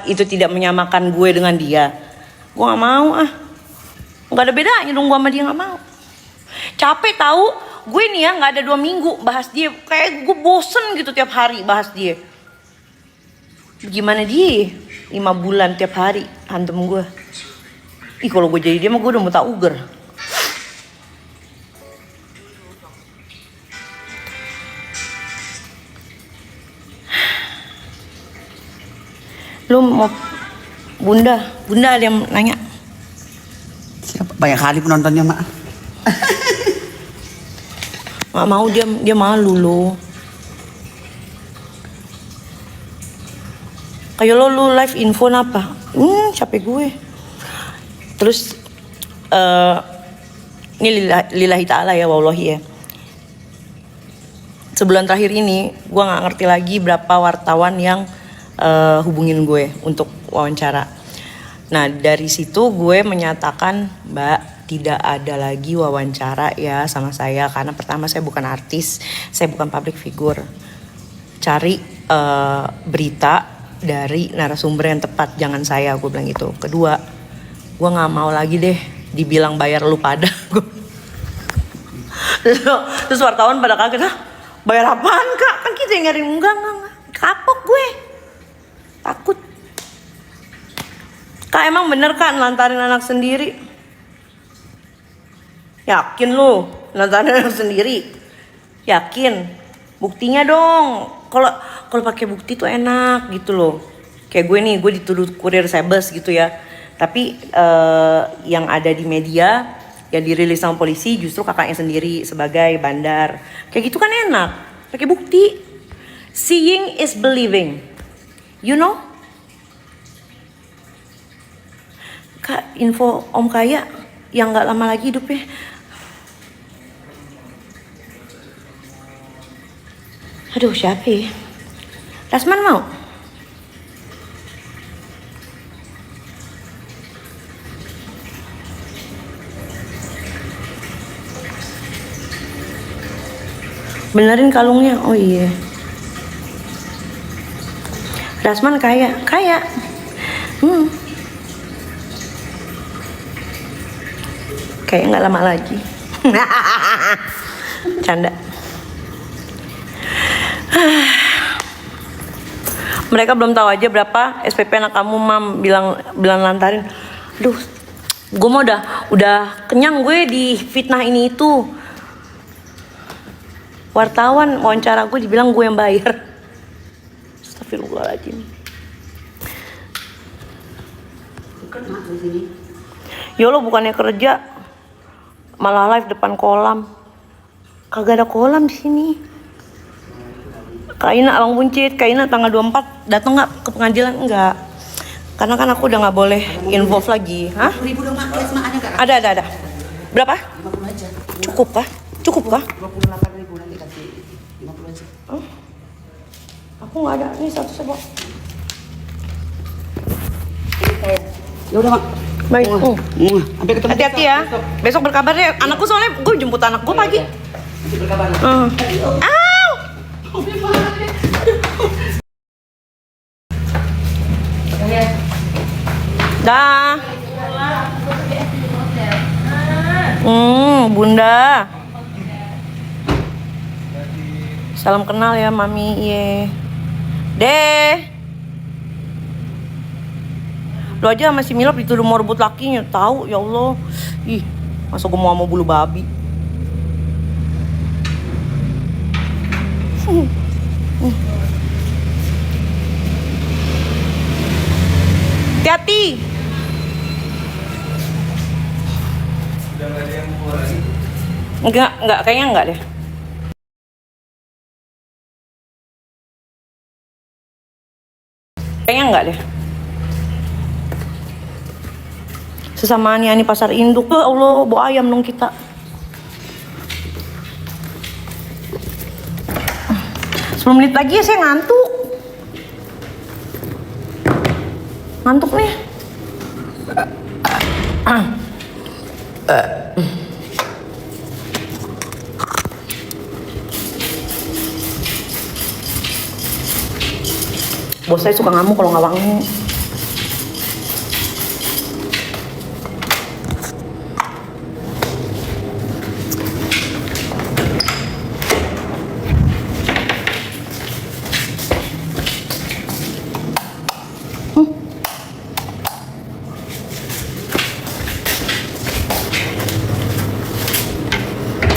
itu tidak menyamakan gue dengan dia, gue nggak mau ah. Nggak ada bedanya dong gue sama dia, nggak mau. Capek tahu gue nih ya, nggak ada 2 minggu bahas dia, kayak gue bosen gitu tiap hari bahas dia. Gimana dia 5 bulan tiap hari hantem gue. Ih kalau gue jadi dia mah gue udah mau tak uger. Lu mau Bunda ada yang nanya. Siapa? Banyak kali penontonnya, Mak. Nggak mau, dia malu lo. Kayak lu live info apa? Capek gue. Terus ini lillahi ta'ala ya, wallahi ya. Sebulan terakhir ini gue nggak ngerti lagi berapa wartawan yang hubungin gue untuk wawancara. Nah dari situ gue menyatakan, Mbak, tidak ada lagi wawancara ya sama saya, karena pertama saya bukan artis, saya bukan public figure. Cari berita dari narasumber yang tepat, jangan saya, gue bilang gitu. Kedua, gue nggak mau lagi deh dibilang bayar lu pada. Terus wartawan pada kaget, ah bayar apaan kak? Kan kita yang nyari. Enggak. Kapok gue. Takut. Kak emang bener kak nelantarin anak sendiri? Yakin lu nelantarin anak sendiri? Yakin? Buktinya dong. Kalau pakai bukti tuh enak gitu loh. Kayak gue nih, gue dituduh kurir sebes gitu ya. Tapi yang ada di media yang dirilis sama polisi justru kakaknya sendiri sebagai bandar. Kayak gitu kan enak. Pakai bukti. Seeing is believing. You know? Kak, info Om Kaya yang gak lama lagi hidupnya. Aduh, siapa ya? Rasman mau? Benerin kalungnya. Oh iya. Rasman kaya. Kayaknya nggak lama lagi. Canda. Mereka belum tahu aja berapa SPP anak kamu, Mam, bilang lantarin. Duh, gue mau udah kenyang gue di fitnah ini itu. Wartawan wawancara gue dibilang gue yang bayar. Astagfirullahaladzim. Bukan Mak di sini. Ya lo bukannya kerja, malah live depan kolam. Kagak ada kolam di sini. Kaina Abang Buncit, Kaina tanggal 24 datang nggak ke pengadilan? Enggak. Karena kan aku udah nggak boleh involve lagi. Hah? 50.000 dong, Mak. Ada. Berapa? 50 aja. Cukup kah? 28.000 nanti kasih 50 aja. Aku nggak ada. Nih satu sebok. Ya udah, Mak. Baik. Sampai ketemu. Hati-hati ya. Besok berkabar ya. Anakku soalnya gue jemput anak gue pagi. Nanti berkabar. Au! Dah. Bunda. Salam kenal ya, Mami. Ye. Deh. Lu aja sama si Milop dituduh mau rebut lakinya. Tahu, ya Allah. Ih, masa gue mau sama bulu babi. Hati-hati. Udah gak ada yang mau lagi? Enggak, kayaknya enggak deh. Kayaknya enggak deh. Sesama ani pasar induk. Ya Allah, bawa ayam dong kita. 10 menit lagi ya saya ngantuk. Ngantuk nih. Bos saya suka ngamuk kalau nggak wangi.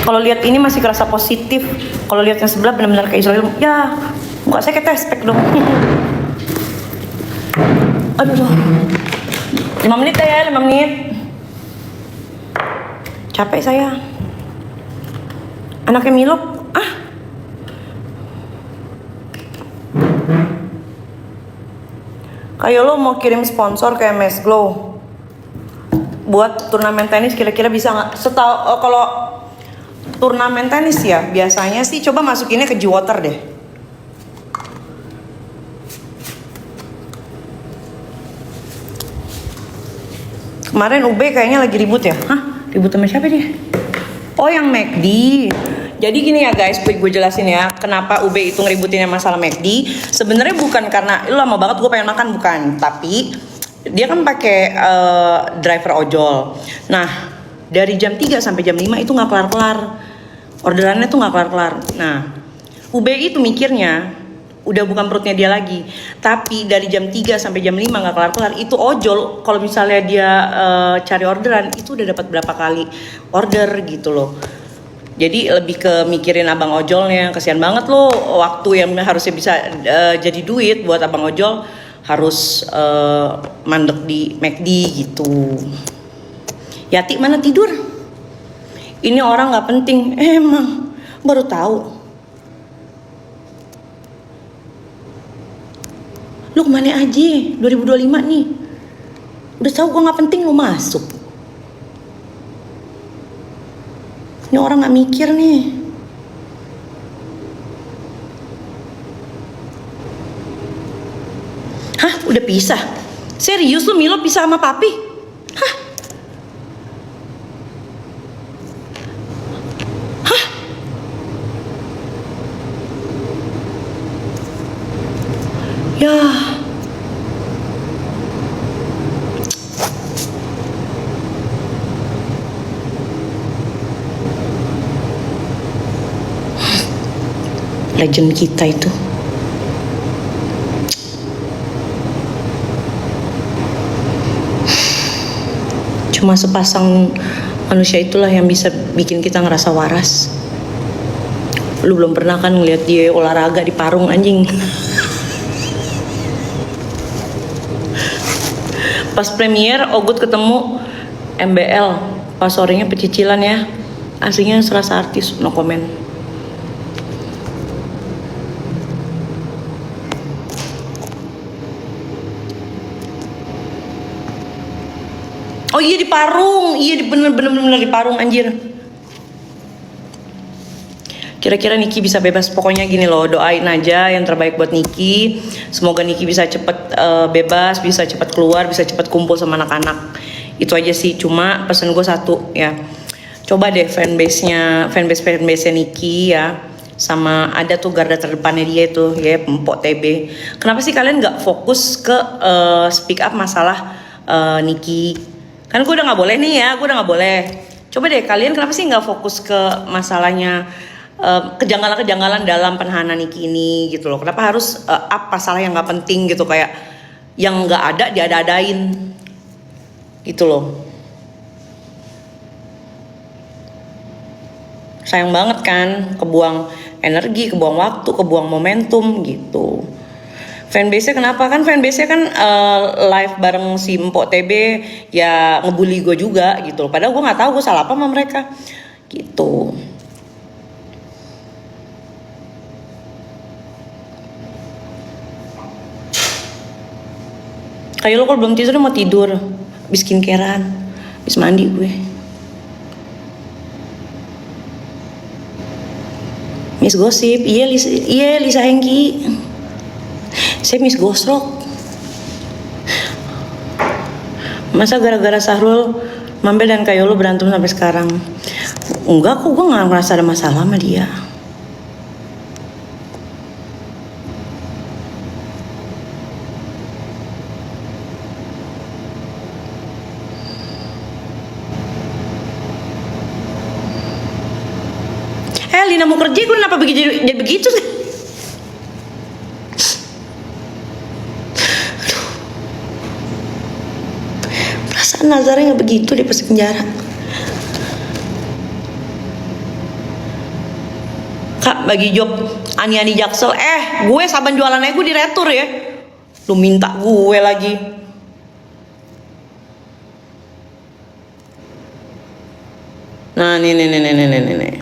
Kalau lihat ini masih kerasa positif. Kalau lihat yang sebelah benar-benar kayak Israel. Ya, muka saya kayak tespek dong. Aduh. 5 menit ya, 5 menit. Capek saya. Anaknya Milo, kayak lo mau kirim sponsor kayak MS Glow buat turnamen tenis, kira-kira bisa nggak? Kalau turnamen tenis ya biasanya sih coba masukinnya ke G-Water deh. Kemarin UB kayaknya lagi ribut ya. Hah? Ribut sama siapa dia? Oh, yang McD. Jadi gini ya guys, gue jelasin ya, kenapa UB itu ngeributinnya masalah McD. Sebenarnya bukan karena lu lama banget gue pengen makan, bukan. Tapi dia kan pakai driver ojol. Nah, dari jam 3 sampai jam 5 itu nggak kelar-kelar. Orderannya tuh nggak kelar-kelar. Nah, UB itu mikirnya udah bukan perutnya dia lagi, tapi dari jam 3 sampai jam 5 nggak kelar-kelar itu ojol. Kalau misalnya dia cari orderan itu udah dapat berapa kali order gitu loh. Jadi lebih ke mikirin abang ojolnya. Kasihan banget loh, waktu yang harusnya bisa jadi duit buat abang ojol harus mandek di McD gitu. Yati mana tidur? Ini orang nggak penting. Emang baru tahu. Lu kemana aja? 2025 nih. Udah tahu gue nggak penting lu masuk. Ini orang nggak mikir nih. Hah? Udah pisah? Serius lu Milo pisah sama papi? Hah? Hah? Ya. Legend kita itu. Cuma sepasang manusia itulah yang bisa bikin kita ngerasa waras. Lu belum pernah kan ngeliat dia olahraga di Parung anjing. Pas premier Ogut ketemu MBL, pas sorenya pecicilan ya. Aslinya serasa artis, no comment. Oh iya di Parung, iya bener-bener di Parung anjir. Kira-kira Niki bisa bebas, pokoknya gini loh, doain aja yang terbaik buat Niki. Semoga Niki bisa cepet bebas, bisa cepet keluar, bisa cepet kumpul sama anak-anak. Itu aja sih, cuma pesan gue satu ya. Coba deh fanbase-nya Niki ya. Sama ada tuh garda terdepannya dia itu ya, Mpok TB. Kenapa sih kalian gak fokus ke speak up masalah Niki? Kan gue udah gak boleh nih ya, gue udah gak boleh. Coba deh kalian kenapa sih gak fokus ke masalahnya kejanggalan-kejanggalan dalam penahanan Niki ini gitu loh. Kenapa harus up masalah yang gak penting gitu, kayak yang gak ada diada-adain gitu loh. Sayang banget kan, kebuang energi, kebuang waktu, kebuang momentum gitu. Fanbase-nya kenapa? Kan fanbase-nya kan live bareng si Mpok TB ya, ngebully gue juga gitu loh. Padahal gue gak tahu gue salah apa sama mereka gitu. Kayak lo kalau belum tidur mau tidur, habis skincarean, habis mandi gue. Miss Gosip, iya Lisa Hengki. Saya Miss Gosrok. Masa gara-gara Sahrul, Mambel dan Kayolo berantem sampai sekarang? Enggak kok, gue gak ngerasa ada masalah sama dia. Lina mau kerja, gue kenapa jadi begitu sih? Perasaan Nazarnya nggak begitu di pas penjara. Kak bagi job ani-ani Jaksel. Gue saban jualan gue diretur ya. Lu minta gue lagi. Nah nih.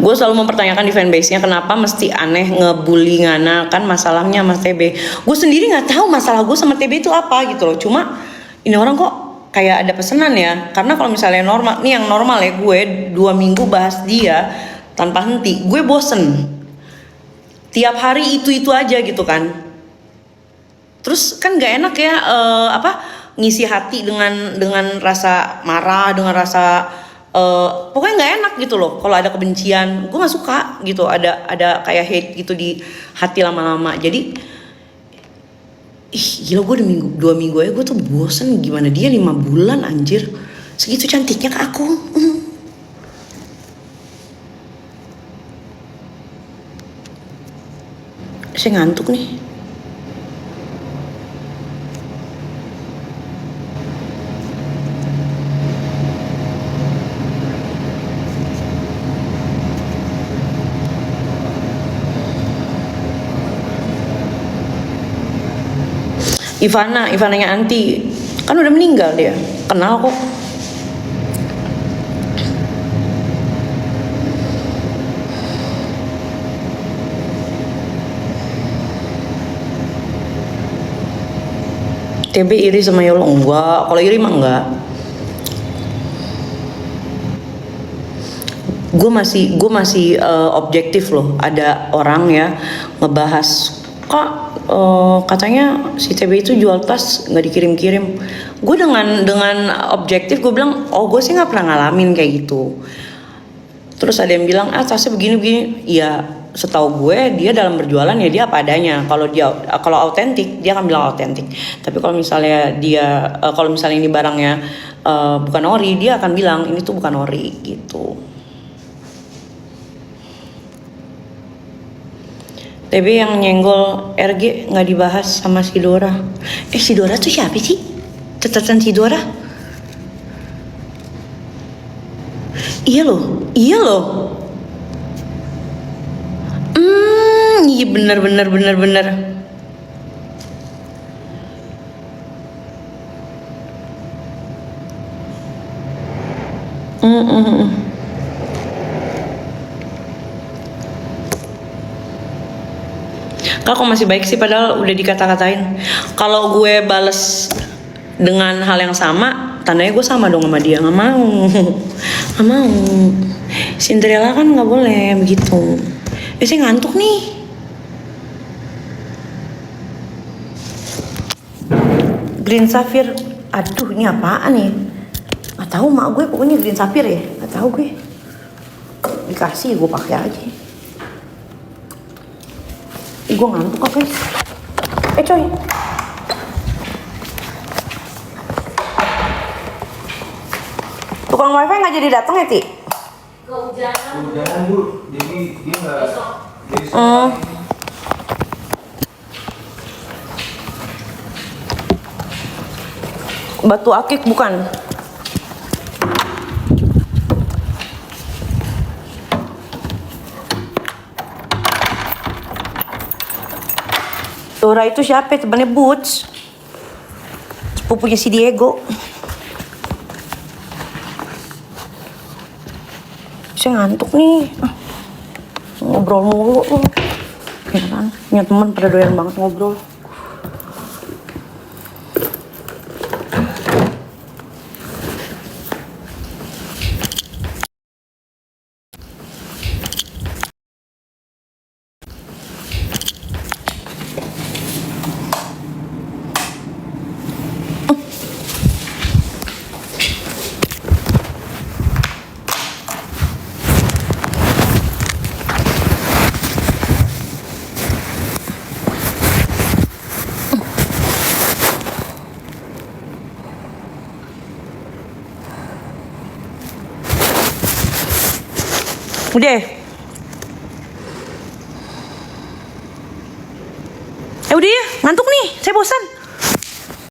Gue selalu mempertanyakan di fanbase-nya kenapa mesti aneh ngebully Ngana, kan masalahnya sama TB. Gue sendiri nggak tahu masalah gue sama TB itu apa gitu loh. Cuma ini orang kok kayak ada pesanan ya. Karena kalau misalnya normal, nih yang normal ya, gue 2 minggu bahas dia tanpa henti, gue bosen. Tiap hari itu aja gitu kan. Terus kan nggak enak ya ngisi hati dengan rasa marah, dengan rasa pokoknya nggak enak gitu loh kalau ada kebencian. Gue nggak suka gitu ada kayak hate gitu di hati lama-lama. Jadi gila, gue 2 minggu aja gue tuh bosen. Gimana dia 5 bulan anjir, segitu cantiknya ke aku. Saya ngantuk nih. Ivananya Anti kan udah meninggal dia, kenal kok. TB iri sama Yolo? Enggak, kalau iri mah enggak. Gue masih objektif loh. Ada orang ya ngebahas, kak katanya si TB itu jual tas nggak dikirim-kirim. Gue dengan objektif gue bilang, oh gue sih nggak pernah ngalamin kayak gitu. Terus ada yang bilang, tasnya begini. Ya setahu gue dia dalam berjualan ya dia apa adanya. Kalau autentik dia akan bilang autentik. Tapi kalau misalnya kalau misalnya ini barangnya bukan ori, dia akan bilang ini tuh bukan ori gitu. TB yang nyenggol RG nggak dibahas sama si Dora. Si Dora tuh siapa sih? Catatan si Dora? Iya loh. Iya bener. Kak kok masih baik sih padahal udah dikata-katain. Kalau gue bales dengan hal yang sama, tandanya gue sama dong sama dia. Nggak mau. Cinderella kan nggak boleh begitu. Saya ngantuk nih. Green Sapphire, aduh ini apaan nih? Nggak tahu mak gue, pokoknya Green Sapphire ya. Nggak tahu gue. Dikasih gue pakai aja. Gue ngantuk kok guys. Coy. Tukang wifi nggak jadi datang ya Ti? Kehujanan bu, jadi dia nggak besok. Batu akik bukan? Dora itu siapa? Temannya Boots, sepupunya si Diego. Saya ngantuk nih. Ngobrol mulu. Ya kan? Punya teman pada doyan banget ngobrol. Udah. Udah ya, ngantuk nih. Saya bosan.